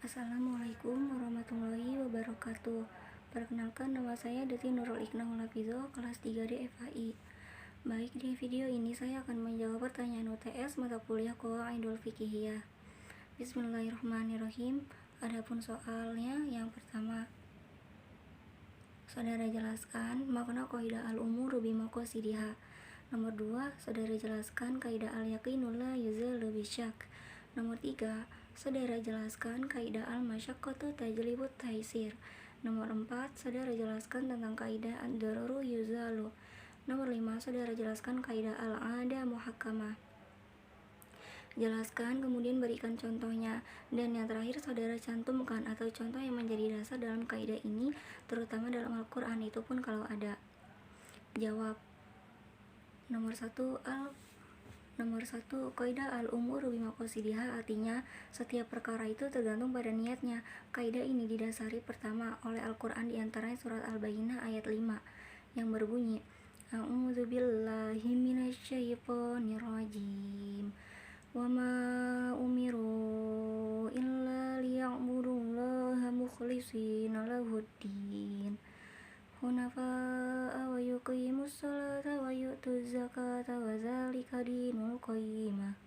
Assalamualaikum warahmatullahi wabarakatuh. Perkenalkan, nama saya Deti Nurul Iqnah Hafizah, kelas 3D FHI. Baik, di video ini saya akan menjawab pertanyaan UTS mata kuliah Qawaidul Fiqhiyah. Bismillahirrahmanirrahim. Adapun soalnya yang pertama, saudara jelaskan makna qaidah al-umuru bimaqasidiha. Nomor 2, saudara jelaskan kaidah al-yaqinu la yuzalu bisyak. Nomor 3, saudara jelaskan kaidah al-masyaqqatu tajlibut taisir. Nomor 4, saudara jelaskan tentang kaidah ad-dararu yuzalu. Nomor 5, saudara jelaskan kaidah al-'ada muhakkamah. Jelaskan, kemudian berikan contohnya. Dan yang terakhir, saudara cantumkan atau contoh yang menjadi dasar dalam kaidah ini, terutama dalam Al-Quran, itu pun kalau ada. Jawab. Nomor 1, kaidah al-umuru bimaqasidiha, artinya setiap perkara itu tergantung pada niatnya. Kaidah ini didasari pertama oleh Al-Quran, diantaranya surat Al-Bayyinah ayat 5 yang berbunyi, A'udzubillahi minasyaitonirrajim. Wa ma umiru illa liya'budullaha mukhlishina lahuddin hunafa'a wa yuqimus salata wa yu'tuz zakata wa dzalika dinul qayyimah.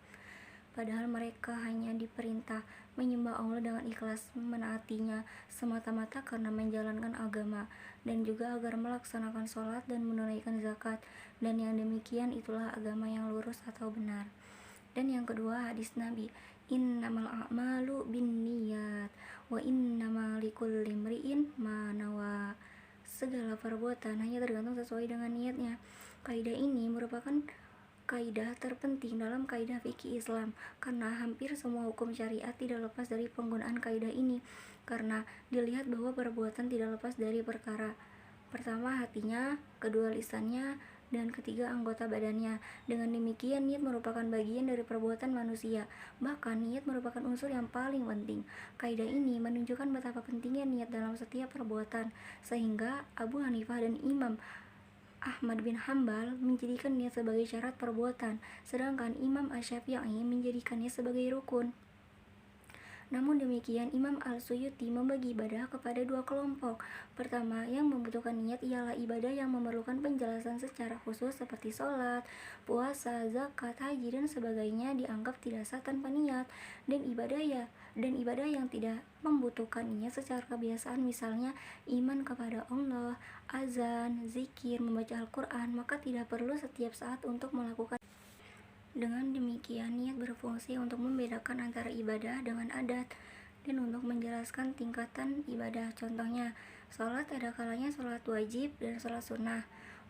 Padahal mereka hanya diperintah menyembah Allah dengan ikhlas, menaatinya semata-mata karena menjalankan agama, dan juga agar melaksanakan sholat dan menunaikan zakat, dan yang demikian itulah agama yang lurus atau benar. Dan yang kedua, hadis Nabi, innamal a'malu binniyat wa innamal likulli imri'in ma nawa. Segala perbuatan hanya tergantung sesuai dengan niatnya. Kaidah ini merupakan kaidah terpenting dalam kaidah fikih Islam, karena hampir semua hukum syariat tidak lepas dari penggunaan kaidah ini, karena dilihat bahwa perbuatan tidak lepas dari perkara. Pertama, hatinya, kedua, lisannya, dan ketiga, anggota badannya. Dengan demikian, niat merupakan bagian dari perbuatan manusia. Bahkan, niat merupakan unsur yang paling penting. Kaidah ini menunjukkan betapa pentingnya niat dalam setiap perbuatan, sehingga Abu Hanifah dan Imam Ahmad bin Hambal menjadikan niat sebagai syarat perbuatan, sedangkan Imam Asy-Syafi'i menjadikannya sebagai rukun. Namun demikian, Imam Al-Suyuti membagi ibadah kepada dua kelompok. Pertama, yang membutuhkan niat ialah ibadah yang memerlukan penjelasan secara khusus seperti sholat, puasa, zakat, haji, dan sebagainya dianggap tidak sah tanpa niat. Dan ibadah yang tidak membutuhkan niat secara kebiasaan, misalnya iman kepada Allah, azan, zikir, membaca Al-Quran, maka tidak perlu setiap saat untuk melakukan. Dengan demikian, niat berfungsi untuk membedakan antara ibadah dengan adat dan untuk menjelaskan tingkatan ibadah. Contohnya, sholat ada kalanya sholat wajib dan sholat sunnah.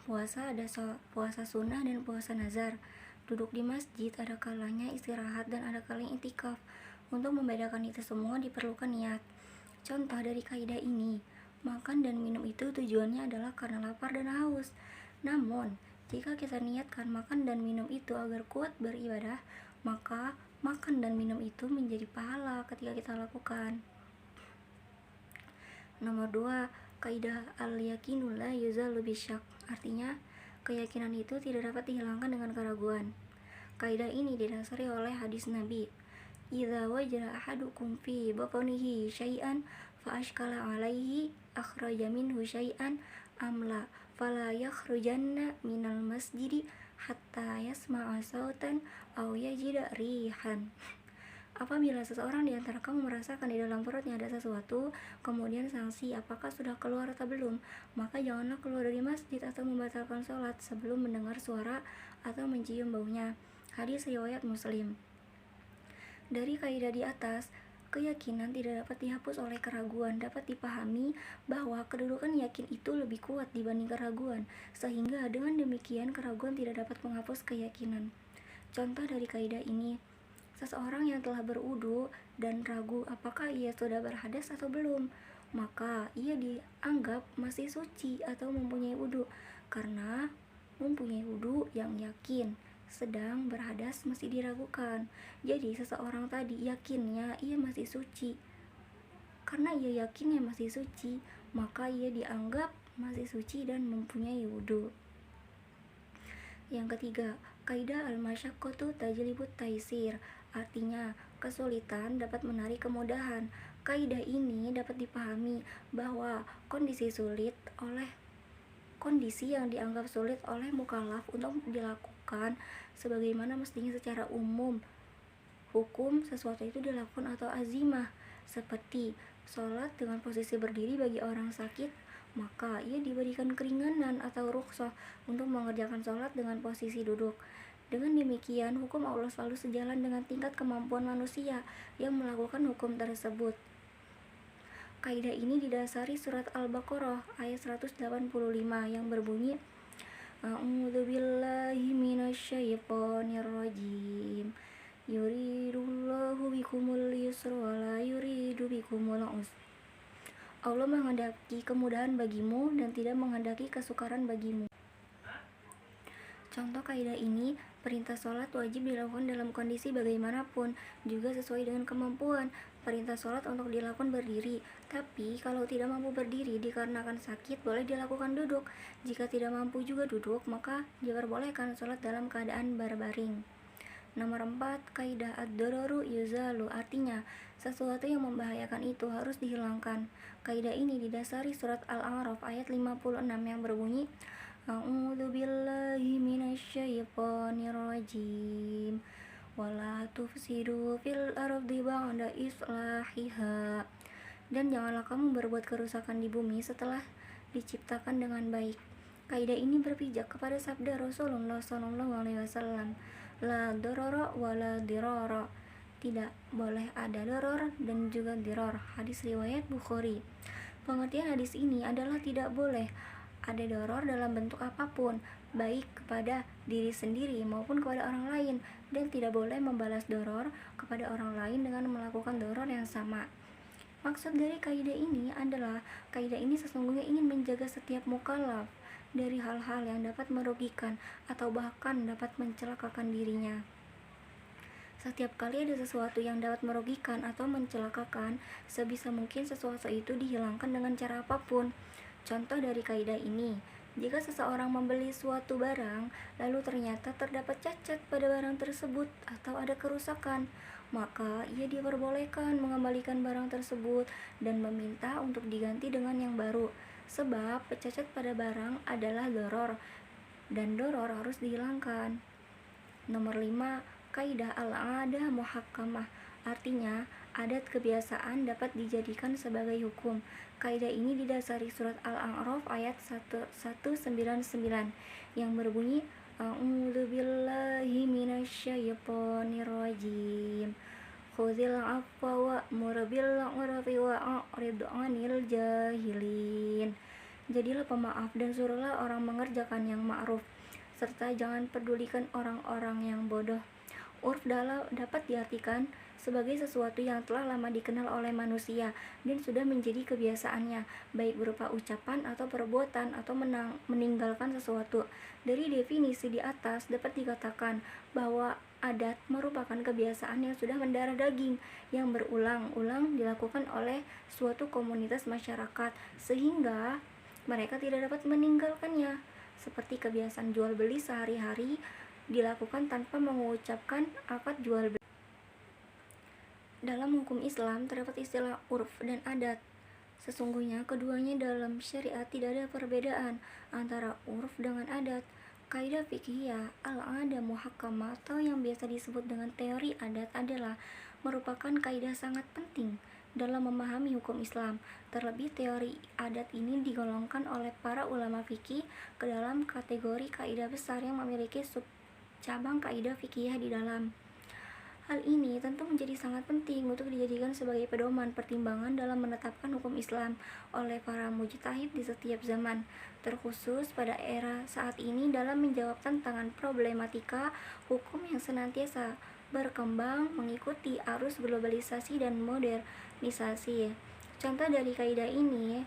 Puasa ada puasa sunnah dan puasa nazar. Duduk di masjid ada kalanya istirahat dan ada kalanya i'tikaf. Untuk membedakan itu semua diperlukan niat. Contoh dari kaidah ini, makan dan minum itu tujuannya adalah karena lapar dan haus. Namun, jika kita niatkan makan dan minum itu agar kuat beribadah, maka makan dan minum itu menjadi pahala ketika kita lakukan. Nomor 2, kaidah al-yaqinu la yuzalu bisyak, artinya keyakinan itu tidak dapat dihilangkan dengan keraguan. Kaidah ini didasari oleh hadis Nabi, idza wajada ahadukum fi batnihi syai'an fa ashkala alaihi akhraja minhu syai'an amla fala yakhrujanna minal masjidi hatta yasma'a sautan aw yajida rihan. Apabila seseorang di antara kamu merasakan di dalam perutnya ada sesuatu, kemudian sanksi apakah sudah keluar atau belum, maka janganlah keluar dari masjid atau membatalkan sholat sebelum mendengar suara atau mencium baunya. Hadis riwayat Muslim. Dari kaidah di atas, keyakinan tidak dapat dihapus oleh keraguan. Dapat dipahami bahwa kedudukan yakin itu lebih kuat dibanding keraguan, sehingga dengan demikian keraguan tidak dapat menghapus keyakinan. Contoh dari kaidah ini, seseorang yang telah berwudu dan ragu apakah ia sudah berhadas atau belum, maka ia dianggap masih suci atau mempunyai wudu, karena mempunyai wudu yang yakin, sedang berhadas masih diragukan. Jadi seseorang tadi yakinnya ia masih suci. Karena ia yakinnya masih suci, maka ia dianggap masih suci dan mempunyai wudu. Yang ketiga, kaidah al-masyaqqatu tajlibut taisir, Artinya, kesulitan dapat menarik kemudahan. Kaidah ini dapat dipahami bahwa kondisi yang dianggap sulit oleh mukallaf untuk dilakukan sebagaimana mestinya secara umum. Hukum sesuatu itu dilakukan atau azimah, seperti sholat dengan posisi berdiri bagi orang sakit, maka ia diberikan keringanan atau rukhsah untuk mengerjakan sholat dengan posisi duduk. Dengan demikian, hukum Allah selalu sejalan dengan tingkat kemampuan manusia yang melakukan hukum tersebut. Kaidah ini didasari surat Al-Baqarah ayat 185 yang berbunyi, A'udzubillahi minasyaitonirrajim. Yuridullahu bikumul yusra wa la yuridu bikumul usra. Allah menghendaki kemudahan bagimu dan tidak menghendaki kesukaran bagimu. Contoh kaidah ini, perintah sholat wajib dilakukan dalam kondisi bagaimanapun, juga sesuai dengan kemampuan. Perintah sholat untuk dilakukan berdiri, tapi kalau tidak mampu berdiri dikarenakan sakit, boleh dilakukan duduk. Jika tidak mampu juga duduk, maka diperbolehkan sholat dalam keadaan berbaring. Nomor 4, kaidah ad-dararu yuzalu, artinya sesuatu yang membahayakan itu harus dihilangkan. Kaidah ini didasari surat Al-A'raf ayat 56 yang berbunyi, A'udzubillahi minasyaitonirrajim. Wala tufsidu fil ardi ba'da islahiha. Dan janganlah kamu berbuat kerusakan di bumi setelah diciptakan dengan baik. Kaidah ini berpijak kepada sabda Rasulullah SAW, la dororo wala diroro. Tidak boleh ada doror dan juga diror. Hadis riwayat Bukhari. Pengertian hadis ini adalah tidak boleh ada doror dalam bentuk apapun, baik kepada diri sendiri maupun kepada orang lain, dan tidak boleh membalas doror kepada orang lain dengan melakukan doror yang sama. Maksud dari kaidah ini adalah kaidah ini sesungguhnya ingin menjaga setiap mukallaf dari hal-hal yang dapat merugikan atau bahkan dapat mencelakakan dirinya. Setiap kali ada sesuatu yang dapat merugikan atau mencelakakan, sebisa mungkin sesuatu itu dihilangkan dengan cara apapun. Contoh dari kaidah ini, jika seseorang membeli suatu barang, lalu ternyata terdapat cacat pada barang tersebut atau ada kerusakan, maka ia diperbolehkan mengembalikan barang tersebut dan meminta untuk diganti dengan yang baru. Sebab cacat pada barang adalah doror, dan doror harus dihilangkan. Nomor 5, kaidah al-'adah muhakkamah, artinya adat kebiasaan dapat dijadikan sebagai hukum. Kaidah ini didasari surat Al-A'raf ayat 199 yang berbunyi, A'udzubillahi minasyaitonirrajim. Khudhil afwa wa'mur bil 'urfi wa'rid 'anil jahilin. Jadilah pemaaf dan suruhlah orang mengerjakan yang ma'ruf, serta jangan pedulikan orang-orang yang bodoh. Urf dapat diartikan sebagai sesuatu yang telah lama dikenal oleh manusia dan sudah menjadi kebiasaannya, baik berupa ucapan atau perbuatan atau meninggalkan sesuatu. Dari definisi di atas dapat dikatakan bahwa adat merupakan kebiasaan yang sudah mendarah daging, yang berulang-ulang dilakukan oleh suatu komunitas masyarakat sehingga mereka tidak dapat meninggalkannya, seperti kebiasaan jual beli sehari-hari dilakukan tanpa mengucapkan akad jual beli. Dalam hukum Islam terdapat istilah urf dan adat. Sesungguhnya keduanya dalam syariat tidak ada perbedaan antara urf dengan adat. Kaidah fiqhiyah al-'adah muhakkamah atau yang biasa disebut dengan teori adat adalah merupakan kaidah sangat penting dalam memahami hukum Islam. Terlebih teori adat ini digolongkan oleh para ulama fikih ke dalam kategori kaidah besar yang memiliki cabang kaidah fikih di dalam. Hal ini tentu menjadi sangat penting untuk dijadikan sebagai pedoman pertimbangan dalam menetapkan hukum Islam oleh para mujtahid di setiap zaman, terkhusus pada era saat ini dalam menjawab tantangan problematika hukum yang senantiasa berkembang mengikuti arus globalisasi dan modernisasi. Contoh dari kaidah ini,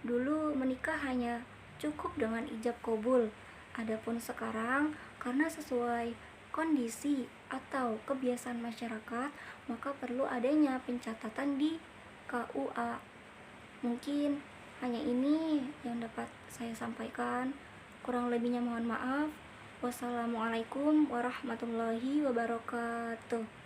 dulu menikah hanya cukup dengan ijab kabul. Adapun sekarang, karena sesuai kondisi atau kebiasaan masyarakat, maka perlu adanya pencatatan di KUA. Mungkin hanya ini yang dapat saya sampaikan. Kurang lebihnya mohon maaf. Wassalamualaikum warahmatullahi wabarakatuh.